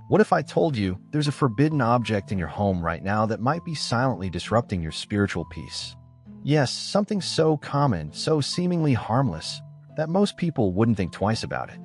What if I told you there's a forbidden object in your home right now that might be silently disrupting your spiritual peace? Yes, something so common, so seemingly harmless, that most people wouldn't think twice about it.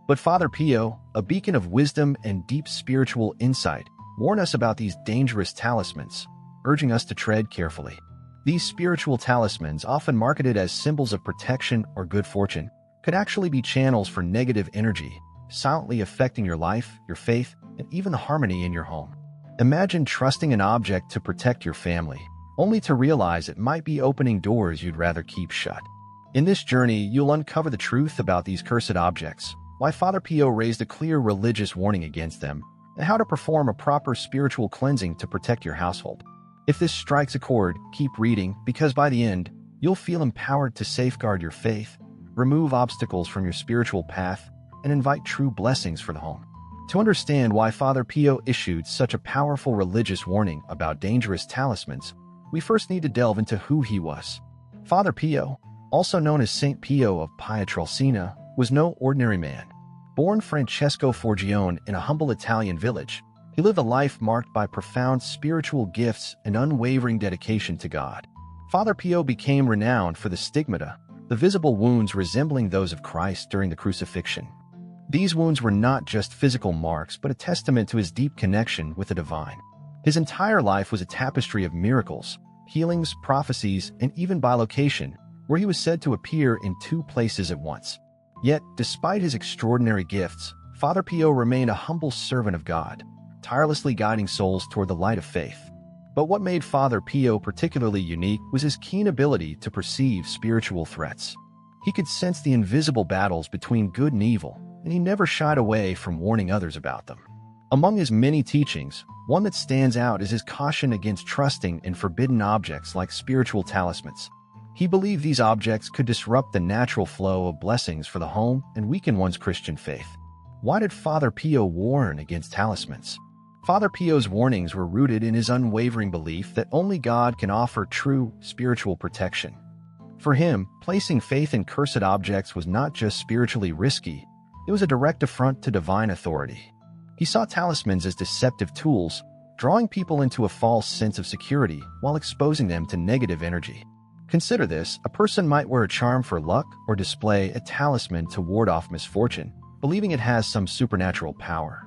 But Father Pio, a beacon of wisdom and deep spiritual insight, warned us about these dangerous talismans, urging us to tread carefully. These spiritual talismans, often marketed as symbols of protection or good fortune, could actually be channels for negative energy, silently affecting your life, your faith, and even the harmony in your home. Imagine trusting an object to protect your family, only to realize it might be opening doors you'd rather keep shut. In this journey, you'll uncover the truth about these cursed objects, why Father Pio raised a clear religious warning against them, and how to perform a proper spiritual cleansing to protect your household. If this strikes a chord, keep reading, because by the end, you'll feel empowered to safeguard your faith, remove obstacles from your spiritual path, and invite true blessings for the home. To understand why Father Pio issued such a powerful religious warning about dangerous talismans, we first need to delve into who he was. Father Pio, also known as Saint Pio of Pietrelcina, was no ordinary man. Born Francesco Forgione in a humble Italian village, he lived a life marked by profound spiritual gifts and unwavering dedication to God. Father Pio became renowned for the stigmata, the visible wounds resembling those of Christ during the crucifixion. These wounds were not just physical marks, but a testament to his deep connection with the divine. His entire life was a tapestry of miracles, healings, prophecies, and even bilocation, where he was said to appear in two places at once. Yet, despite his extraordinary gifts, Father Pio remained a humble servant of God, tirelessly guiding souls toward the light of faith. But what made Father Pio particularly unique was his keen ability to perceive spiritual threats. He could sense the invisible battles between good and evil, and he never shied away from warning others about them. Among his many teachings, one that stands out is his caution against trusting in forbidden objects like spiritual talismans. He believed these objects could disrupt the natural flow of blessings for the home and weaken one's Christian faith. Why did Father Pio warn against talismans? Father Pio's warnings were rooted in his unwavering belief that only God can offer true spiritual protection. For him, placing faith in cursed objects was not just spiritually risky, it was a direct affront to divine authority. He saw talismans as deceptive tools, drawing people into a false sense of security while exposing them to negative energy. Consider this: a person might wear a charm for luck or display a talisman to ward off misfortune, believing it has some supernatural power.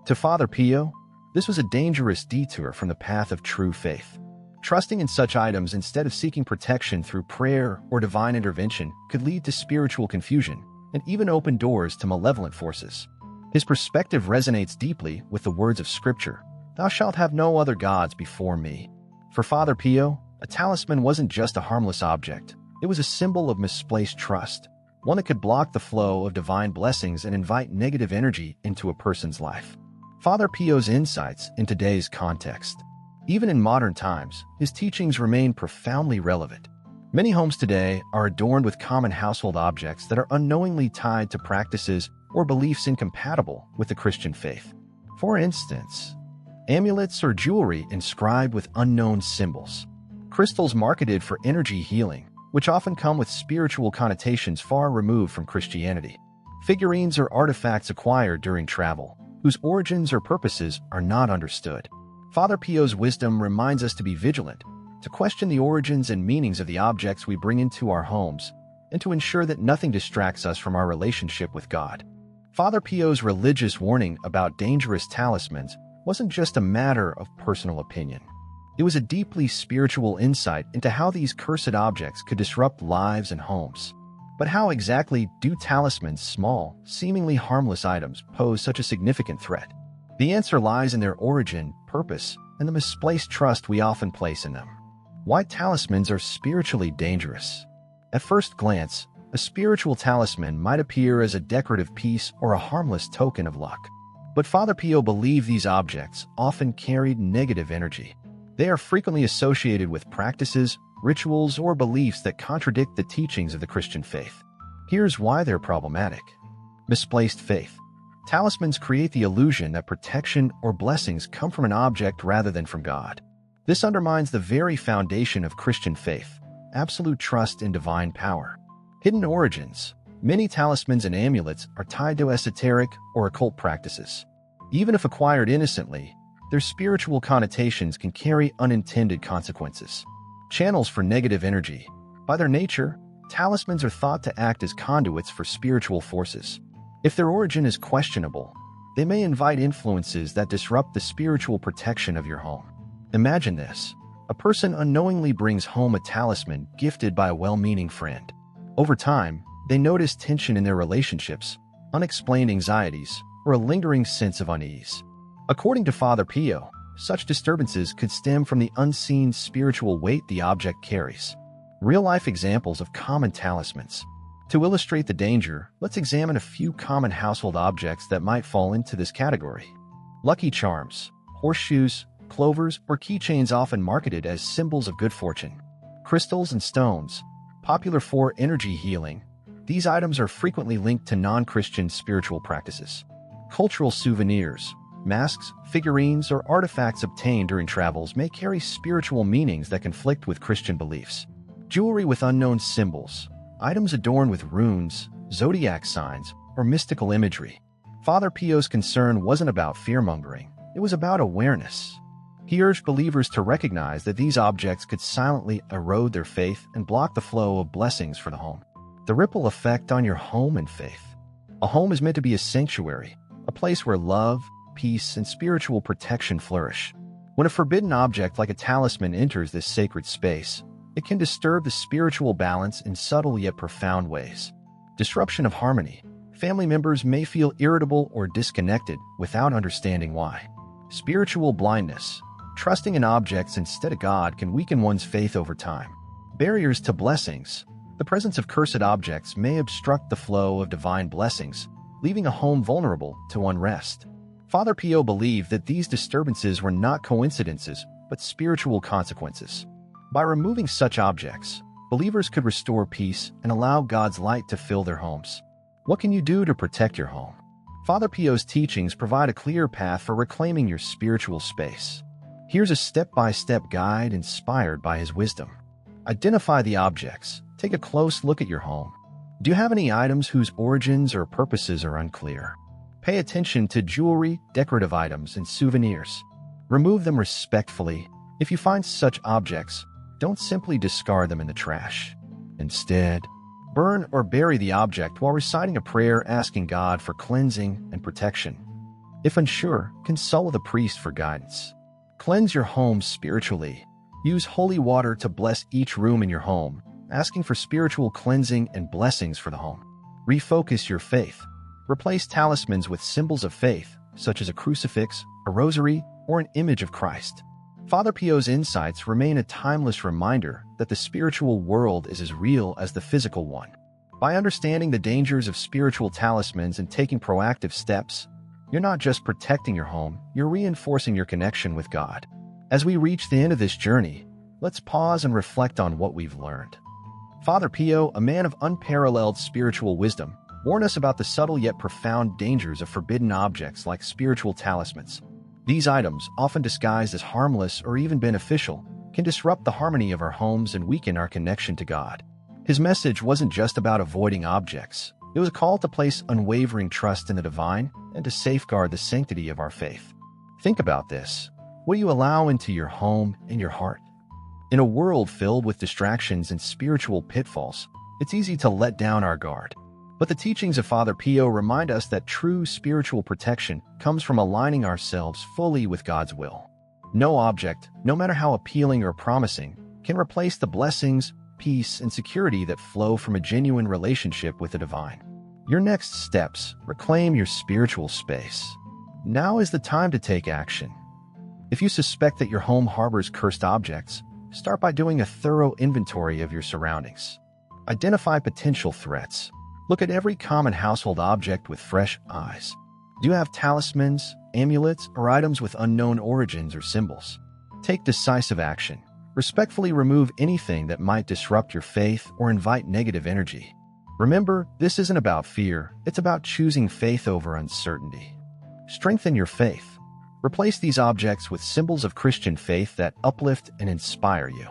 To Father Pio, this was a dangerous detour from the path of true faith. Trusting in such items instead of seeking protection through prayer or divine intervention could lead to spiritual confusion and even open doors to malevolent forces. His perspective resonates deeply with the words of Scripture, "Thou shalt have no other gods before me." For Father Pio, a talisman wasn't just a harmless object. It was a symbol of misplaced trust, one that could block the flow of divine blessings and invite negative energy into a person's life. Father Pio's insights in today's context. Even in modern times, his teachings remain profoundly relevant. Many homes today are adorned with common household objects that are unknowingly tied to practices or beliefs incompatible with the Christian faith. For instance, amulets or jewelry inscribed with unknown symbols. Crystals marketed for energy healing, which often come with spiritual connotations far removed from Christianity. Figurines or artifacts acquired during travel, whose origins or purposes are not understood. Father Pio's wisdom reminds us to be vigilant, to question the origins and meanings of the objects we bring into our homes, and to ensure that nothing distracts us from our relationship with God. Father Pio's religious warning about dangerous talismans wasn't just a matter of personal opinion. It was a deeply spiritual insight into how these cursed objects could disrupt lives and homes. But how exactly do talismans, small, seemingly harmless items, pose such a significant threat? The answer lies in their origin, purpose, and the misplaced trust we often place in them. Why talismans are spiritually dangerous. At first glance, a spiritual talisman might appear as a decorative piece or a harmless token of luck. But Father Pio believed these objects often carried negative energy. They are frequently associated with practices, rituals, or beliefs that contradict the teachings of the Christian faith. Here's why they're problematic. Misplaced faith. Talismans create the illusion that protection or blessings come from an object rather than from God. This undermines the very foundation of Christian faith, absolute trust in divine power. Hidden origins. Many talismans and amulets are tied to esoteric or occult practices. Even if acquired innocently, their spiritual connotations can carry unintended consequences. Channels for negative energy. By their nature, talismans are thought to act as conduits for spiritual forces. If their origin is questionable, they may invite influences that disrupt the spiritual protection of your home. Imagine this. A person unknowingly brings home a talisman gifted by a well-meaning friend. Over time, they notice tension in their relationships, unexplained anxieties, or a lingering sense of unease. According to Father Pio, such disturbances could stem from the unseen spiritual weight the object carries. Real-life examples of common talismans. To illustrate the danger, let's examine a few common household objects that might fall into this category. Lucky charms, horseshoes, clovers, or keychains often marketed as symbols of good fortune. Crystals and stones, popular for energy healing. These items are frequently linked to non-Christian spiritual practices. Cultural souvenirs, masks, figurines, or artifacts obtained during travels may carry spiritual meanings that conflict with Christian beliefs. Jewelry with unknown symbols, items adorned with runes, zodiac signs, or mystical imagery. Father Pio's concern wasn't about fear-mongering, it was about awareness. He urged believers to recognize that these objects could silently erode their faith and block the flow of blessings for the home. The ripple effect on your home and faith. A home is meant to be a sanctuary, a place where love, peace, and spiritual protection flourish. When a forbidden object like a talisman enters this sacred space, it can disturb the spiritual balance in subtle yet profound ways. Disruption of harmony. Family members may feel irritable or disconnected without understanding why. Spiritual blindness. Trusting in objects instead of God can weaken one's faith over time. Barriers to blessings. The presence of cursed objects may obstruct the flow of divine blessings, leaving a home vulnerable to unrest. Father Pio believed that these disturbances were not coincidences, but spiritual consequences. By removing such objects, believers could restore peace and allow God's light to fill their homes. What can you do to protect your home? Father Pio's teachings provide a clear path for reclaiming your spiritual space. Here's a step-by-step guide inspired by his wisdom. Identify the objects. Take a close look at your home. Do you have any items whose origins or purposes are unclear? Pay attention to jewelry, decorative items, and souvenirs. Remove them respectfully. If you find such objects, don't simply discard them in the trash. Instead, burn or bury the object while reciting a prayer asking God for cleansing and protection. If unsure, consult with a priest for guidance. Cleanse your home spiritually. Use holy water to bless each room in your home, asking for spiritual cleansing and blessings for the home. Refocus your faith. Replace talismans with symbols of faith, such as a crucifix, a rosary, or an image of Christ. Father Pio's insights remain a timeless reminder that the spiritual world is as real as the physical one. By understanding the dangers of spiritual talismans and taking proactive steps, you're not just protecting your home, you're reinforcing your connection with God. As we reach the end of this journey, let's pause and reflect on what we've learned. Father Pio, a man of unparalleled spiritual wisdom, warned us about the subtle yet profound dangers of forbidden objects like spiritual talismans. These items, often disguised as harmless or even beneficial, can disrupt the harmony of our homes and weaken our connection to God. His message wasn't just about avoiding objects. It was a call to place unwavering trust in the divine and to safeguard the sanctity of our faith. Think about this. What do you allow into your home and your heart? In a world filled with distractions and spiritual pitfalls, it's easy to let down our guard. But the teachings of Father Pio remind us that true spiritual protection comes from aligning ourselves fully with God's will. No object, no matter how appealing or promising, can replace the blessings, peace, and security that flow from a genuine relationship with the divine. Your next steps: reclaim your spiritual space. Now is the time to take action. If you suspect that your home harbors cursed objects, start by doing a thorough inventory of your surroundings. Identify potential threats. Look at every common household object with fresh eyes. Do you have talismans, amulets, or items with unknown origins or symbols? Take decisive action. Respectfully remove anything that might disrupt your faith or invite negative energy. Remember, this isn't about fear, it's about choosing faith over uncertainty. Strengthen your faith. Replace these objects with symbols of Christian faith that uplift and inspire you.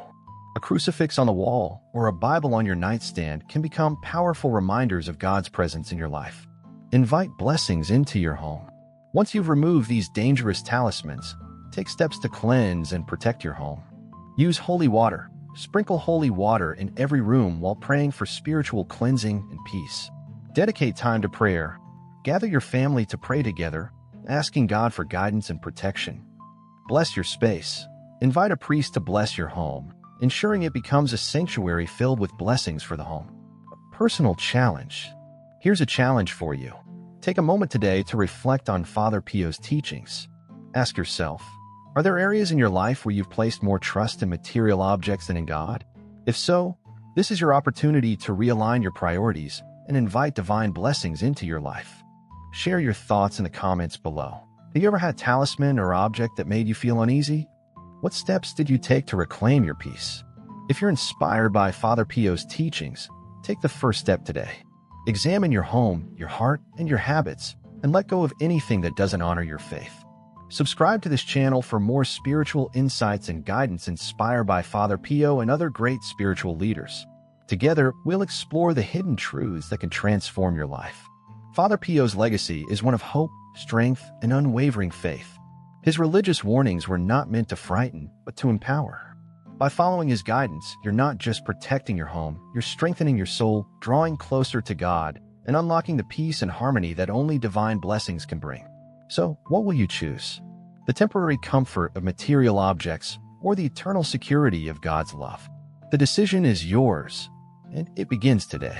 A crucifix on the wall or a Bible on your nightstand can become powerful reminders of God's presence in your life. Invite blessings into your home. Once you've removed these dangerous talismans, take steps to cleanse and protect your home. Use holy water. Sprinkle holy water in every room while praying for spiritual cleansing and peace. Dedicate time to prayer. Gather your family to pray together, asking God for guidance and protection. Bless your space. Invite a priest to bless your home, ensuring it becomes a sanctuary filled with blessings for the home. A personal challenge. Here's a challenge for you. Take a moment today to reflect on Father Pio's teachings. Ask yourself, are there areas in your life where you've placed more trust in material objects than in God? If so, this is your opportunity to realign your priorities and invite divine blessings into your life. Share your thoughts in the comments below. Have you ever had a talisman or object that made you feel uneasy? What steps did you take to reclaim your peace? If you're inspired by Father Pio's teachings, take the first step today. Examine your home, your heart, and your habits, and let go of anything that doesn't honor your faith. Subscribe to this channel for more spiritual insights and guidance inspired by Father Pio and other great spiritual leaders. Together, we'll explore the hidden truths that can transform your life. Father Pio's legacy is one of hope, strength, and unwavering faith. His religious warnings were not meant to frighten, but to empower. By following his guidance, you're not just protecting your home, you're strengthening your soul, drawing closer to God, and unlocking the peace and harmony that only divine blessings can bring. So, what will you choose? The temporary comfort of material objects or the eternal security of God's love? The decision is yours, and it begins today.